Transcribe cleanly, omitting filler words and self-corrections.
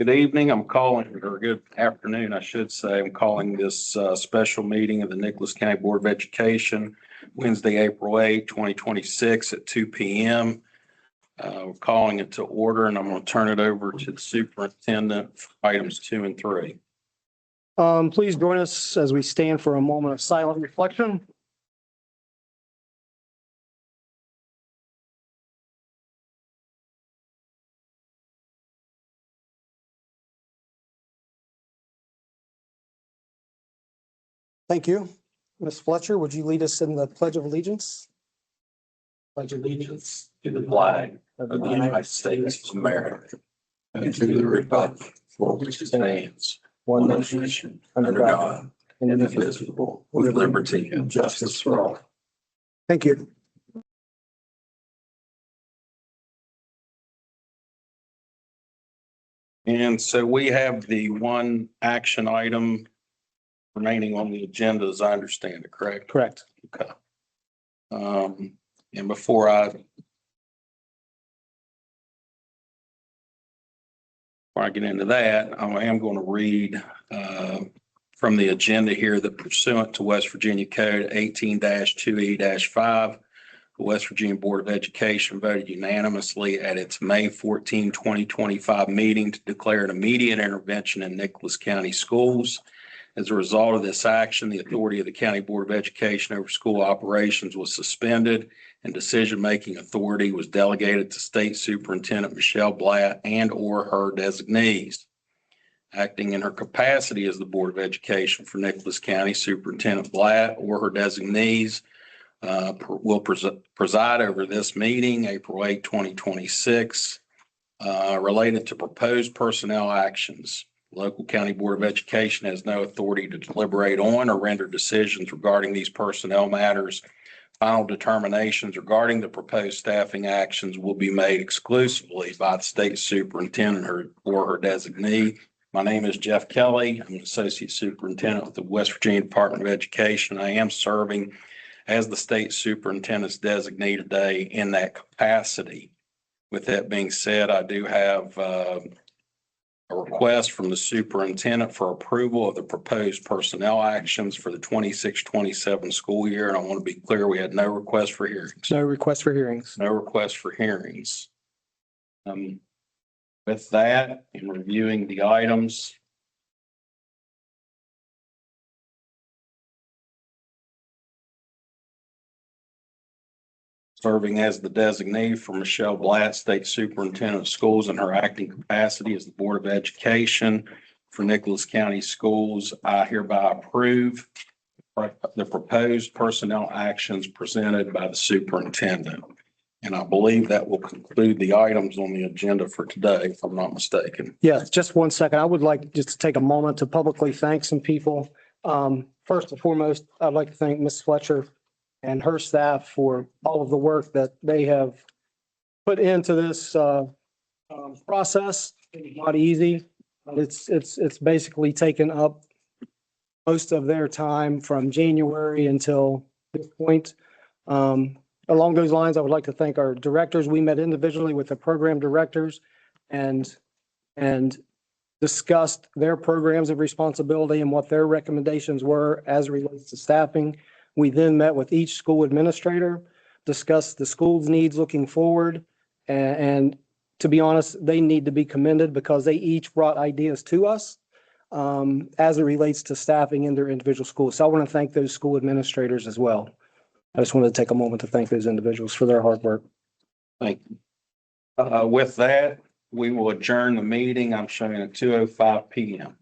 Good evening. I'm calling, or good afternoon, I should say. I'm calling this special meeting of the Nicholas County Board of Education, Wednesday, April 8, 2026 at 2 p.m. We're calling it to order, and I'm going to turn it over to the superintendent for items 2 and 3. Please join us as we stand for a moment of silent reflection. Thank you. Ms. Fletcher, would you lead us in the Pledge of Allegiance? Pledge allegiance to the flag of the United States of America and to the republic for which it stands, one nation, under God, indivisible, with liberty and justice for all. Thank you. And so we have the one action item remaining on the agenda, as I understand it, correct? Correct. Okay. And before I get into that, I am going to read from the agenda here that pursuant to West Virginia Code 18-2E-5, the West Virginia Board of Education voted unanimously at its May 14, 2025 meeting to declare an immediate intervention in Nicholas County schools. As a result of this action, the authority of the County Board of Education over school operations was suspended, and decision-making authority was delegated to State Superintendent Michelle Blatt and/or her designees. Acting in her capacity as the Board of Education for Nicholas County, Superintendent Blatt or her designees will preside over this meeting, April 8, 2026, related to proposed personnel actions. Local County Board of Education has no authority to deliberate on or render decisions regarding these personnel matters. Final determinations regarding the proposed staffing actions will be made exclusively by the state superintendent or her designee. My name is Jeff Kelly. I'm an associate superintendent with the West Virginia Department of Education. I am serving as the state superintendent's designee today in that capacity. With that being said, I do have a request from the superintendent for approval of the proposed personnel actions for the 26-27 school year. And I want to be clear, we had no request for hearings. No request for hearings. No request for hearings. With that, in reviewing the items, serving as the designee for Michelle Blatt, State Superintendent of Schools, in her acting capacity as the Board of Education for Nicholas County Schools, I hereby approve the proposed personnel actions presented by the superintendent. And I believe that will conclude the items on the agenda for today, if I'm not mistaken. Yes, just 1 second. I would like just to take a moment to publicly thank some people. First and foremost, I'd like to thank Ms. Fletcher and her staff for all of the work that they have put into this process. It's not easy. It's basically taken up most of their time from January until this point. Along those lines, I would like to thank our directors. We met individually with the program directors and discussed their programs of responsibility and what their recommendations were as it relates to staffing. We then met with each school administrator, discussed the school's needs looking forward. And to be honest, they need to be commended because they each brought ideas to us as it relates to staffing in their individual schools. So I want to thank those school administrators as well. I just wanted to take a moment to thank those individuals for their hard work. Thank you. With that, we will adjourn the meeting. I'm showing at 2:05 p.m.